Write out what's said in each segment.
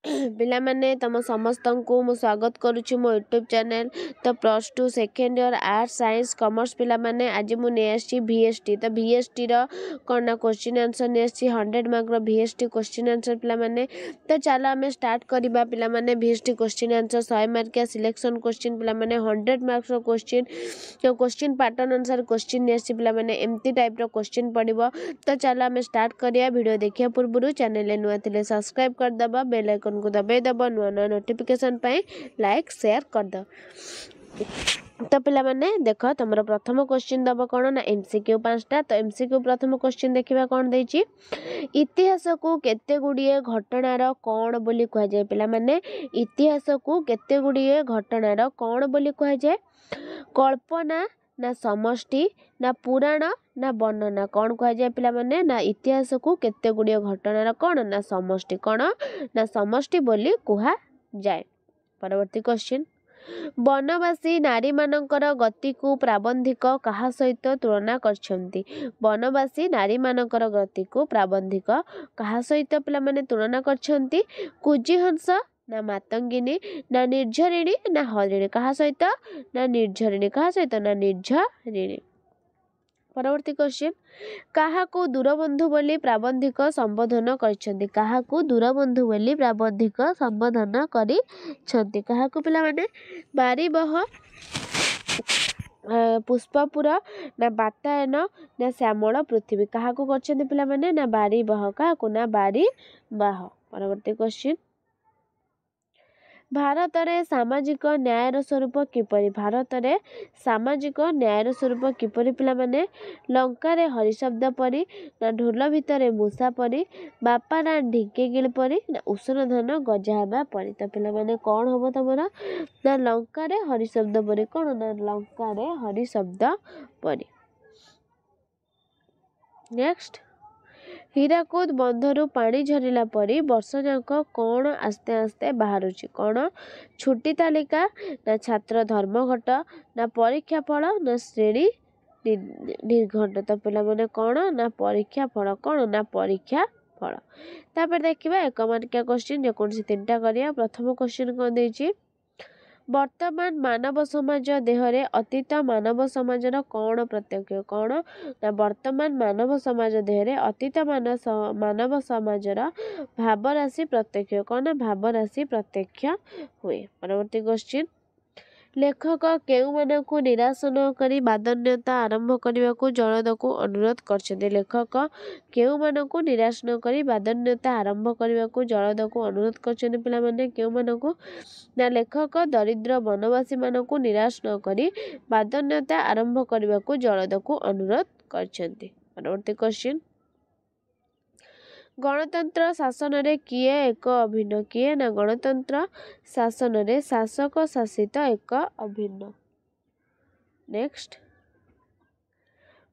पिला माने तम समस्त को मु स्वागत करुच्ची मो यूट्यूब चैनल। तो plus two second year arts science commerce पिला माने आज मु ने आसी VST। तो VST रो कौन ना क्वेश्चन आंसर ने आसी 100 मार्क रो VST क्वेश्चन आंसर पिला माने। तो चलो आमे स्टार्ट करबा पिला माने VST क्वेश्चन आंसर 100 मार्क का सिलेक्शन क्वेश्चन पिला माने 100 मार्क्स रो क्वेश्चन। तो क्वेश्चन पैटर्न अनुसार क्वेश्चन ने आसी पिला माने एमती टाइप रो क्वेश्चन पड़िबो। तो चलो आमे स्टार्ट करिया। वीडियो देखिया पूर्व चैनल ले नुआ थिले सब्सक्राइब कर दबा, बेल आइकन को दबाई दबा, नुआ नुआ नोटिफिकेशन पाई लाइक शेयर कर दो। तो पिला माने देखो तुमरा प्रथम क्वेश्चन दबो कोन ना MCQ 5टा। तो MCQ प्रथम क्वेश्चन देखिबा कोन देछि, इतिहास को केते गुडिये घटनार कोन बोली कहै जाय। पिला माने इतिहास को केते गुडिये घटनार कोन बोली कहै जाय। कल्पना ना समष्टि ना पुराण ना वर्णना कौन कह जाए पिला माने ना इतिहास को केते गुडिये घटनार कौन ना समष्टि कौन ना समष्टि बोली कहा जाए। परवर्ती क्वेश्चन, वनवासी नारी मानकर गति को प्राबंधिक कहा सहित तुलना करछंती। वनवासी नारी मानकर गति को प्राबंधिक कहा सहित पिला माने तुलना करछंती। कुजीहंस ना मातंगिनी ना निर्झरिणी ना हरिणी कहा सहित ना निर्झरिणी कहा सहित ना निर्झरिणी। परवर्ती क्वेश्चन, कहा को दूरबंधु बोली प्राबंधिक संबोधन करछंती। कहा को दूरबंधु बोली प्राबंधिक संबोधन करिछंती। कहा को पिला माने बारीबह पुष्पपुर ना बातायन ना श्यामल पृथ्वी कहा को करछंती पिला माने ना बारीबह कहा को ना बारीबह। परवर्ती क्वेश्चन, भारत रे सामाजिक न्यायर स्वरूप किपरि। भारत रे सामाजिक न्यायर स्वरूप किपरि पिला माने लंका रे हरि शब्द परि ना ढोल भितरे मूषा परि बापा ना ढिंके गिल परि ना उषन धन गजा हेबा परि। तो पिला माने कौन होबो तमरा ना लंका रे हरि शब्द परि कौन ना लंका रे हरि शब्द परि। नेक्स्ट, हीराकुद बंधरु पानी झरिला परी वर्ष जाक कौन आस्ते आस्ते बाहरुची। कौन छुट्टी तालिका ना छात्र धर्मघट ना परीक्षा फल ना श्रेणी निर्घंट। तो पिला माने कौन ना परीक्षा फल कौन ना परीक्षा फल। तापर देखिबा एक मार्किया क्वेश्चन जे कोन से तीनटा करिया। प्रथम क्वेश्चन कोन देछि, वर्तमान मानव समाज देहरे अतीत मानव समाजर कौन प्रत्यक्ष। कौन ना वर्तमान मानव समाज देहरे अतीत मानव समाजर भावराशि प्रत्यक्ष कौन ना भावराशि प्रत्यक्ष हुए। परवर्ती क्वेश्चन, लेखक केउ मानकु निराश न करी बादन्यता आरंभ करने को जनद को अनुरोध करछन्ते। लेखक केउ मानकु निराश न करी बादन्यता आरंभ करने को जनद को अनुरोध करछन्ते। पिला माने केउ मानकु ना लेखक दरिद्र वनवासी मानकु निराश न करी बादन्यता आरंभ करने को जनद को अनुरोध करछन्ते। परवर्ती क्वेश्चन, गणतंत्र शासन रे किए एक अभिन्न। किए ना गणतंत्र शासन रे शासक शासित एक अभिन्न। नेक्स्ट,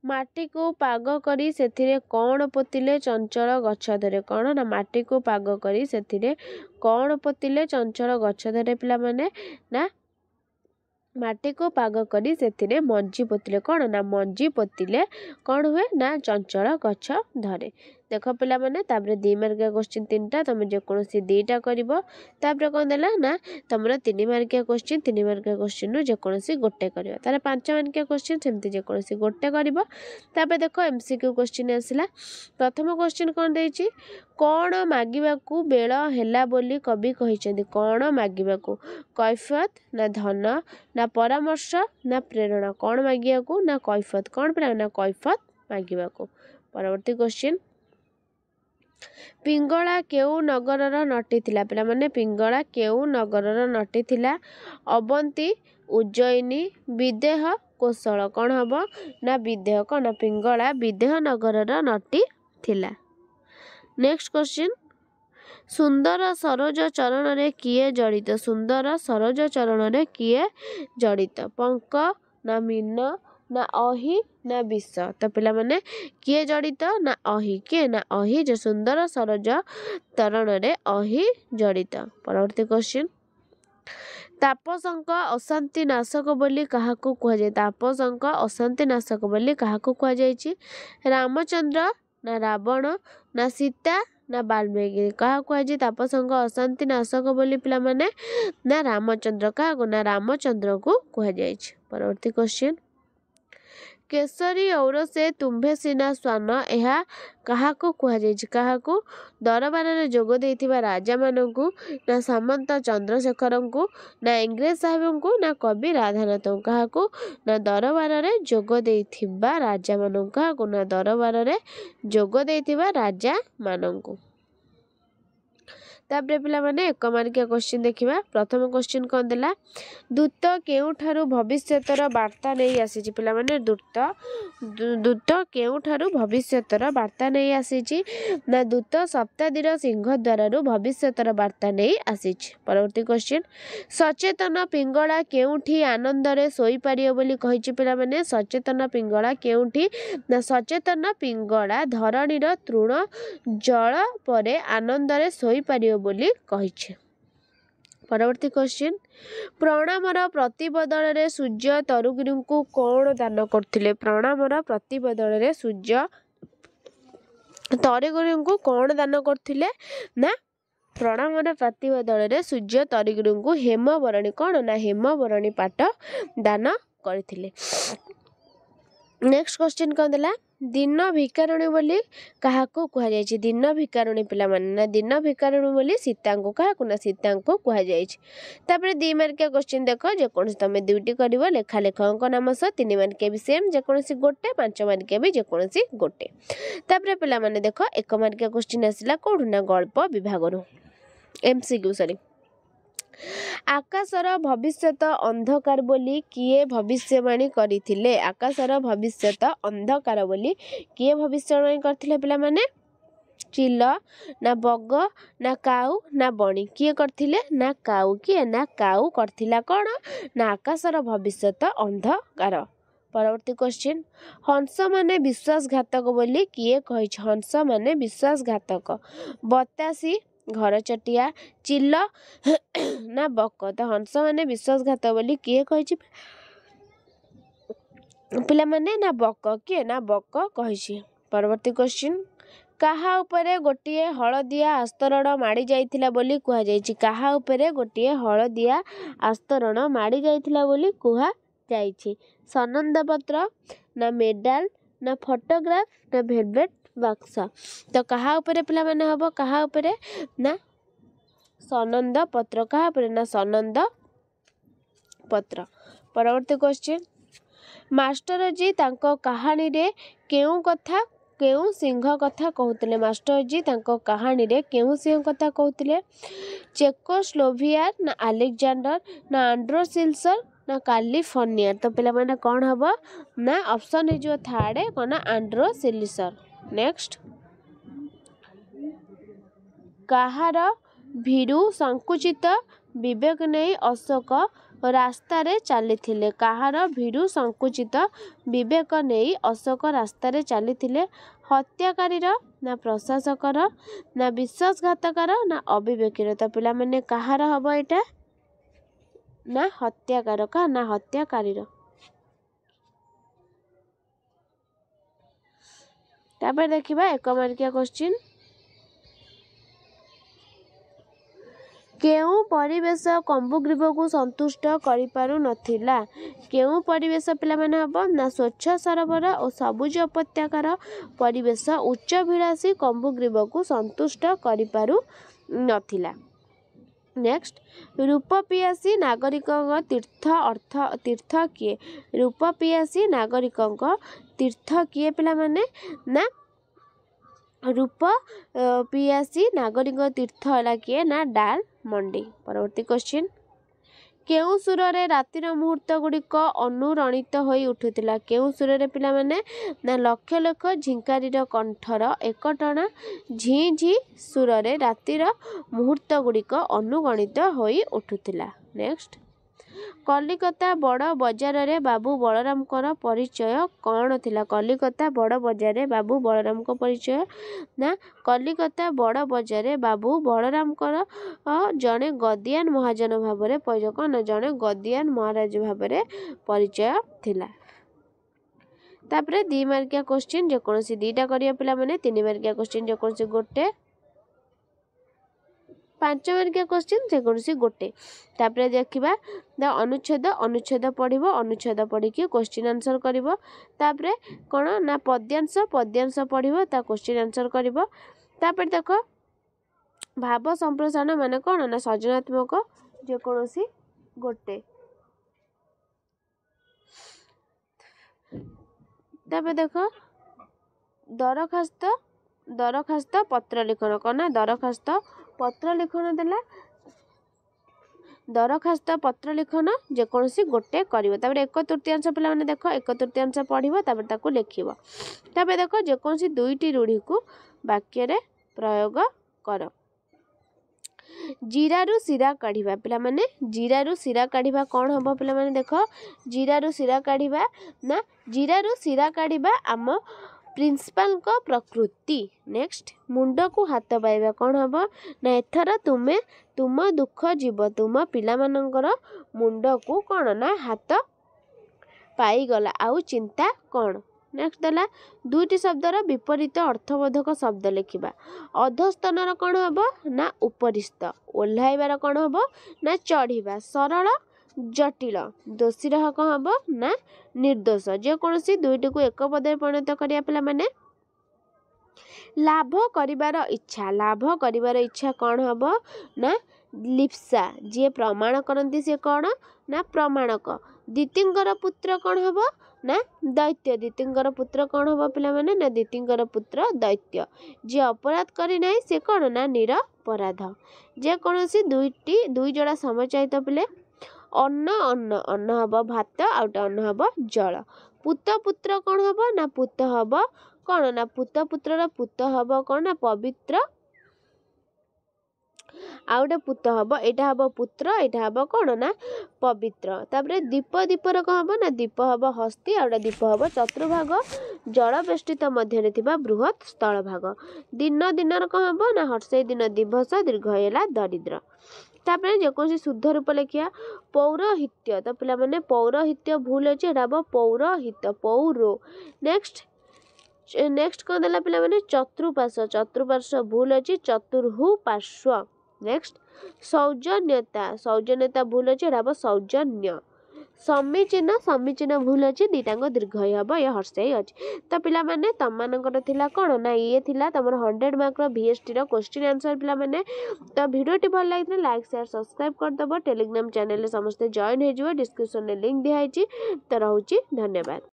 माटी को पाग करी सेथिरे कौन पोतिले चंचल गछ धरे। कौन ना माटी को पाग करी सेथिरे कौन पोतिले चंचल गछ धरे। पिला माने ना माटी को पाग करी सेथिरे मंजी पोतिले कौन ना मंजी पोतिले कौन हुए ना चंचल गछ धरे। देख पिला माने तापर 2 मार्किया क्वेश्चन तीनटा तुम जेकोसी 2टा करिवो। तापर कोन देला ना तुमरा 3 मार्किया क्वेश्चन 3 मार्किया क्वेश्चन नु जेकोसी गोटे करिवो। तारे 5 मार्किया क्वेश्चन सेमति जेकोसी गोटे करिवो। तापर देखो MCQ क्वेश्चन आसिला। प्रथम क्वेश्चन कोन देछि, कौन मागिबाकू बेळ हेला बोली कवि कहिसेंती। कौन मागिबाकू कैफियत ना धन ना परामर्श ना प्रेरणा। कौन मागिबाकू ना कैफियत कौन प्रेरणा ना कैफियत मागिबाकू। परवर्ती क्वेश्चन, पिंगला केउ नगरर नटी थिला। पिला माने पिंगला केउ नगरर नटी थिला। अवंती उज्जयिनी विदेह कोशल कौन हबो ना विदेह कौन ना पिंगला विदेह नगरर नटी थिला। नेक्स्ट क्वेश्चन, सुंदर सरोज चरण रे किए जड़ित। सुंदर सरोज चरण रे किए जड़ित। पंक ना मीन ना अहि ना विष। तो पिला माने किए जड़ित ना अहि किए ना अहि जो सुंदर सरोज चरण रे अहि जड़ित। परवर्ती क्वेश्चन, तापसंक अशांति नाशक बोली काहाकू कह जाय। तापसंक अशांति नाशक बोली काहाकू कह जायछि। रामचंद्र ना रावण ना सीता ନା ବାଲ୍ମୀକି। କାହାକୁ କୁହାଯାଏ ତାପସଙ୍କ ଅଶାନ୍ତି ନାଶକ ବୋଲି ପିଲାମାନେ? ନା ରାମଚନ୍ଦ୍ର। କାହାକୁ? ନା ରାମଚନ୍ଦ୍ରକୁ କୁହାଯାଇଛି। ପରବର୍ତ୍ତୀ କ୍ୱେଶ୍ଚିନ୍, କେଶରୀ ଔରସେ ତୁମ୍ଭେ ସିନା ଶ୍ୱାନ ଏହା କାହାକୁ କୁହାଯାଇଛି? କାହାକୁ? ଦରବାରରେ ଯୋଗ ଦେଇଥିବା ରାଜାମାନଙ୍କୁ, ନା ସାମନ୍ତ ଚନ୍ଦ୍ରଶେଖରଙ୍କୁ, ନା ଇଂରେଜ ସାହେବଙ୍କୁ, ନା କବି ରାଧାନାଥଙ୍କୁ? କାହାକୁ? ନା ଦରବାରରେ ଯୋଗ ଦେଇଥିବା ରାଜାମାନଙ୍କୁ। କାହାକୁ? ନା ଦରବାରରେ ଯୋଗ ଦେଇଥିବା ରାଜାମାନଙ୍କୁ। ତାପରେ ପିଲାମାନେ ଏକ ମାର୍କିଆ କ୍ୱେଶ୍ଚିନ୍ ଦେଖିବା। ପ୍ରଥମ କ୍ୱେଶ୍ଚିନ୍ କ'ଣ ଦେଲା? ଦୂତ କେଉଁଠାରୁ ଭବିଷ୍ୟତର ବାର୍ତ୍ତା ନେଇ ଆସିଛି? ପିଲାମାନେ ଦୂତ କେଉଁଠାରୁ ଭବିଷ୍ୟତର ବାର୍ତ୍ତା ନେଇ ଆସିଛି? ନା ଦୂତ ଶତାବ୍ଦୀର ସିଂହଦ୍ୱାରରୁ ଭବିଷ୍ୟତର ବାର୍ତ୍ତା ନେଇ ଆସିଛି। ପରବର୍ତ୍ତୀ କ୍ୱେଶ୍ଚିନ୍, ସଚେତନ ପିଙ୍ଗଳା କେଉଁଠି ଆନନ୍ଦରେ ଶୋଇପାରିବ ବୋଲି କହିଛି? ପିଲାମାନେ ସଚେତନ ପିଙ୍ଗଳା କେଉଁଠି? ନା ସଚେତନ ପିଙ୍ଗଳା ଧରଣୀର ତୃଣ ଜଳ ପରେ ଆନନ୍ଦରେ ଶୋଇପାରିବ ବୋଲି କହିଛି। ପରବର୍ତ୍ତୀ କ୍ୱେଶ୍ଚିନ୍, ପ୍ରଣାମର ପ୍ରତିବଦଳରେ ସୂର୍ଯ୍ୟ ତରୁଗିରିଙ୍କୁ କ'ଣ ଦାନ କରୁଥିଲେ? ପ୍ରଣାମର ପ୍ରତିବଦଳରେ ସୂର୍ଯ୍ୟ ତରୁଗିରିଙ୍କୁ କ'ଣ ଦାନ କରୁଥିଲେ? ନା ପ୍ରଣାମର ପ୍ରତିବଦଳରେ ସୂର୍ଯ୍ୟ ତରୁଗିରିଙ୍କୁ ହେମବରଣୀ କ'ଣ? ନା ହେମବରଣୀ ପାଟ ଦାନ କରିଥିଲେ। ନେକ୍ସଟ କ୍ୱେଶ୍ଚିନ୍ କ'ଣ ଦେଲା? ଦିନ ଭିକାରୁଣୀ ବୋଲି କାହାକୁ କୁହାଯାଇଛି? ଦିନ ଭିକାରୁଣୀ ପିଲାମାନେ? ନା ଦିନ ଭିକାରୁଣୀ ବୋଲି ସୀତାଙ୍କୁ। କାହାକୁ? ନା ସୀତାଙ୍କୁ କୁହାଯାଇଛି। ତାପରେ 2 ମାର୍କିଆ କ୍ୱେଶ୍ଚିନ୍ ଦେଖ, ଯେକୌଣସି ତମେ 2ଟି କରିବ, ଲେଖା ଲେଖକଙ୍କ ନାମ ସହ। 3 ମାର୍କିଆ ବି ସେମ୍, ଯେକୌଣସି ଗୋଟେ। 5 ମାର୍କିଆ ବି ଯେକୌଣସି ଗୋଟେ। ତାପରେ ପିଲାମାନେ ଦେଖ 1 ମାର୍କିଆ କ୍ୱେଶ୍ଚିନ୍ ଆସିଲା କୋଉଠୁ? ନା ଗଳ୍ପ ବିଭାଗରୁ, MCQ ସରି। ଆକାଶର ଭବିଷ୍ୟତ ଅନ୍ଧକାର ବୋଲି କିଏ ଭବିଷ୍ୟବାଣୀ କରିଥିଲେ? ଆକାଶର ଭବିଷ୍ୟତ ଅନ୍ଧକାର ବୋଲି କିଏ ଭବିଷ୍ୟବାଣୀ କରିଥିଲେ ପିଲାମାନେ? ଚିଲ, ନା ବଗ, ନା କାଉ, ନା ବଣି? କିଏ କରିଥିଲେ? ନା କାଉ। କିଏ? ନା କାଉ କରିଥିଲା କ'ଣ? ନା ଆକାଶର ଭବିଷ୍ୟତ ଅନ୍ଧକାର। ପରବର୍ତ୍ତୀ କ୍ୱେଶ୍ଚିନ୍, ହଂସମାନେ ବିଶ୍ୱାସଘାତକ ବୋଲି କିଏ କହିଛି? ହଂସମାନେ ବିଶ୍ୱାସଘାତକ। ବତାସୀ, ଘରଚଟିଆ, ଚିଲ ନା ବକ? ତ ହଂସମାନେ ବିଶ୍ୱାସଘାତକ ବୋଲି କିଏ କହିଛି ପିଲାମାନେ? ନା ବକ। କିଏ? ନା ବକ କହିଛି। ପରବର୍ତ୍ତୀ କ୍ୱେଶ୍ଚିନ୍, କାହା ଉପରେ ଗୋଟିଏ ହଳଦିଆ ଆସ୍ତରଣ ମାଡ଼ି ଯାଇଥିଲା ବୋଲି କୁହାଯାଇଛି? କାହା ଉପରେ ଗୋଟିଏ ହଳଦିଆ ଆସ୍ତରଣ ମାଡ଼ି ଯାଇଥିଲା ବୋଲି କୁହାଯାଇଛି? ସନନ୍ଦ ପତ୍ର, ନା ମେଡାଲ, ନା ଫଟୋଗ୍ରାଫ, ନା ଭେଲଭେଟ୍ ବାକ୍ସ? ତ କାହା ଉପରେ ପିଲାମାନେ ହବ? କାହା ଉପରେ? ନା ସନନ୍ଦ ପତ୍ର। କାହା ଉପରେ? ନା ସନନ୍ଦ ପତ୍ର। ପରବର୍ତ୍ତୀ କ୍ୱେଶ୍ଚିନ୍, ମାଷ୍ଟରଜୀ ତାଙ୍କ କାହାଣୀରେ କେଉଁ ସିଂହ କଥା କହୁଥିଲେ? ମାଷ୍ଟରଜୀ ତାଙ୍କ କାହାଣୀରେ କେଉଁ ସିଂହ କଥା କହୁଥିଲେ? ଚେକୋସ୍ଲୋଭାକିଆ, ନା ଆଲେକ୍ଜାଣ୍ଡର, ନା ଆଣ୍ଡ୍ରୋସିଲସର, ନା କାଲିଫର୍ଣ୍ଣିଆ? ତ ପିଲାମାନେ କ'ଣ ହବ? ନା ଅପସନ୍ ହେଇଯିବ ଥାର୍ଡ କ'ଣ? ନା ଆଣ୍ଡ୍ରୋସିଲସର। ନେକ୍ସଟ, କାହାର ଭୀରୁ ସଂକୁଚିତ ବିବେକ ନେଇ ଅଶୋକ ରାସ୍ତାରେ ଚାଲିଥିଲେ? କାହାର ଭୀରୁ ସଂକୁଚିତ ବିବେକ ନେଇ ଅଶୋକ ରାସ୍ତାରେ ଚାଲିଥିଲେ? ହତ୍ୟାକାରୀର, ନା ପ୍ରଶାସକର, ନା ବିଶ୍ୱାସଘାତକର, ନା ଅବିବେକୀର? ତ ପିଲାମାନେ କାହାର ହବ ଏଇଟା? ନା ହତ୍ୟାକାର। କାହାର? ନା ହତ୍ୟାକାରୀର। ତାପରେ ଦେଖିବା 1 ମାର୍କିଆ କ୍ୱେଶ୍ଚିନ୍, କେଉଁ ପରିବେଶ କମ୍ବୁଗ୍ରୀବକୁ ସନ୍ତୁଷ୍ଟ କରିପାରୁନଥିଲା? କେଉଁ ପରିବେଶ ପିଲାମାନେ ହବ? ନା ସ୍ୱଚ୍ଛ ସରୋବର ଓ ସବୁଜ ଉପତ୍ୟକାର ପରିବେଶ ଉଚ୍ଚାଭିଳାଷୀ କମ୍ବୁଗ୍ରୀବକୁ ସନ୍ତୁଷ୍ଟ କରିପାରୁନଥିଲା। ନେକ୍ସଟ, ରୂପପିୟାସୀ ନାଗରିକଙ୍କ ତୀର୍ଥ କିଏ? ରୂପପିୟାସୀ ନାଗରିକଙ୍କ ତୀର୍ଥ କିଏ ପିଲାମାନେ? ନା ରୂପପିୟାସୀ ନାଗରିକ ତୀର୍ଥ ହେଲା କିଏ? ନା ଡାଲ ମଣ୍ଡି। ପରବର୍ତ୍ତୀ କ୍ୱେଶ୍ଚିନ୍, କେଉଁ ସୁରରେ ରାତିର ମୁହୂର୍ତ୍ତ ଗୁଡ଼ିକ ଅନୁରଣିତ ହୋଇ ଉଠୁଥିଲା? କେଉଁ ସୁରରେ ପିଲାମାନେ? ନା ଲକ୍ଷ ଲକ୍ଷ ଝିଙ୍କାରୀର କଣ୍ଠର ଏକଟଣା ଝି ଝି ସୁରରେ ରାତିର ମୁହୂର୍ତ୍ତ ଗୁଡ଼ିକ ଅନୁଗଣିତ ହୋଇ ଉଠୁଥିଲା। ନେକ୍ସଟ, କଲିକତା ବଡ଼ ବଜାରରେ ବାବୁ ବଳରାମଙ୍କର ପରିଚୟ କ'ଣ ଥିଲା? କଲିକତା ବଡ଼ ବଜାରରେ ବାବୁ ବଳରାମଙ୍କ ପରିଚୟ? ନା କଲିକତା ବଡ଼ ବଜାରରେ ବାବୁ ବଳରାମଙ୍କର ଜଣେ ଗଦିଆନ ମହାଜନ ଭାବରେ ପରିଚୟ। କ'ଣ? ନା ଜଣେ ଗଦିଆନ ମହାରାଜ ଭାବରେ ପରିଚୟ ଥିଲା। ତାପରେ 2 ମାର୍କିଆ କ୍ୱେଶ୍ଚିନ୍, ଯେକୌଣସି 2ଟା କରିବା ପିଲାମାନେ। 3 ମାର୍କିଆ କ୍ୱେଶ୍ଚିନ୍ ଯେକୌଣସି ଗୋଟେ। 5 मार्किया क्वेश्चन जेकोसी गोटे तापर देखिबा द अनुच्छेद अनुच्छेद पढ़िबो अनुच्छेद पढ़ी कि क्वेश्चन आंसर करिवो तापर कोन ना पद्यांश पद्यांश पढ़िबो ता क्वेश्चन आंसर करिवो तापर देखो भाव संप्रेषण माने कोन ना सृजनात्मक जेकोसी गोटे तापर देखो दरखास्त दरखास्त पत्र लिखन कना दरखास्त पत्र लिखन देला दरखास्त पत्र लिखन जेकोसी गोटे करिवो तापर 1/3 पिला माने देखो 1/3 पढ़िबो तापर ताकू लिखिबो तापर देखो जेकोसी दुईटी रूढ़ी को वाक्य रे प्रयोग कर जीरारु सिरा काढ़िबा पिला माने जीरारु सिरा काढ़िबा कोन हबो पिला माने देखो जीरारु सिरा काढ़िबा ना जीरारु सिरा काढ़िबा आम प्रिंसिपल को प्रकृति नेक्स्ट मुंड को हाथ पाइबा कौन हम ना एथर तुमे तुम दुख जीव तुम पिला मानकर मुंड को कौन ना हाथ पाईगला आउ चिंता कौन नेक्स्ट देला दुईटी शब्दर विपरीत अर्थबोधक शब्द लिखिबा अधस्तनर कौन हम ना उपरिस्थ ओह्लाइबार कौन हम ना चढ़िबा सरल जटिल दोषी कौन हम ना निर्दोष जेकोसी दुईटी को एक पदे परिणत करिया पिला माने लाभ करिबार इच्छा कौन हम ना लिप्सा जे प्रमाण करती से कौन ना प्रमाणक दितिंगर पुत्र कौन हम ना दैत्य दितिंगर पुत्र कौन हम पिला माने ना दितिंगर पुत्र दैत्य जे अपराध करी नाही से कौन ना निरपराध जेकोसी दुई जोड़ा समचयित पिले अन्न अन्न अन्न हब भात आउट अन्न हब जल पुत पुत्र कौन हब ना पुत हब कौन ना पुत पुत्र पुत हब कौन ना पवित्र आउटे पुत हब एटा हब पुत्र एटा हब कौन ना पवित्र तापर दीप दीपर कौन हब ना दीप हब हस्ती आउटे दीप हब चतुर्भाग जल बेष्टित मध्य बृहत स्थल भाग दिन दिनर कौन हब ना हर्षे दिन दिवस दीर्घ हैला दरिद्र तापर जेकोसी शुद्ध रूप लिखिया पौरहित्य तो पिला माने पौरहित्य भूल अछि एटा हब पौरहित पौरो नेक्स्ट नेक्स्ट कौन देला पिला माने चतुर्पार्श्व भूल अछि चतुर्हु पार्श्व नेक्स्ट सौजन्यता भूल अछि एटा हब सौजन्य समीचीन भूल अछि दीटांग दीर्घ हब या हर्षे अछि तो पिला माने तम मानकर थिला कोन ना ये थिला तमर 100 मार्क रो VST रो क्वेश्चन आंसर पिला माने तो वीडियोटी भल लागिले लाइक शेयर सब्सक्राइब कर दबो टेलीग्राम चैनल रे समस्त जॉइन हे जिवो डिस्क्रिप्शन में लिंक दिया है तो रहउची धन्यवाद।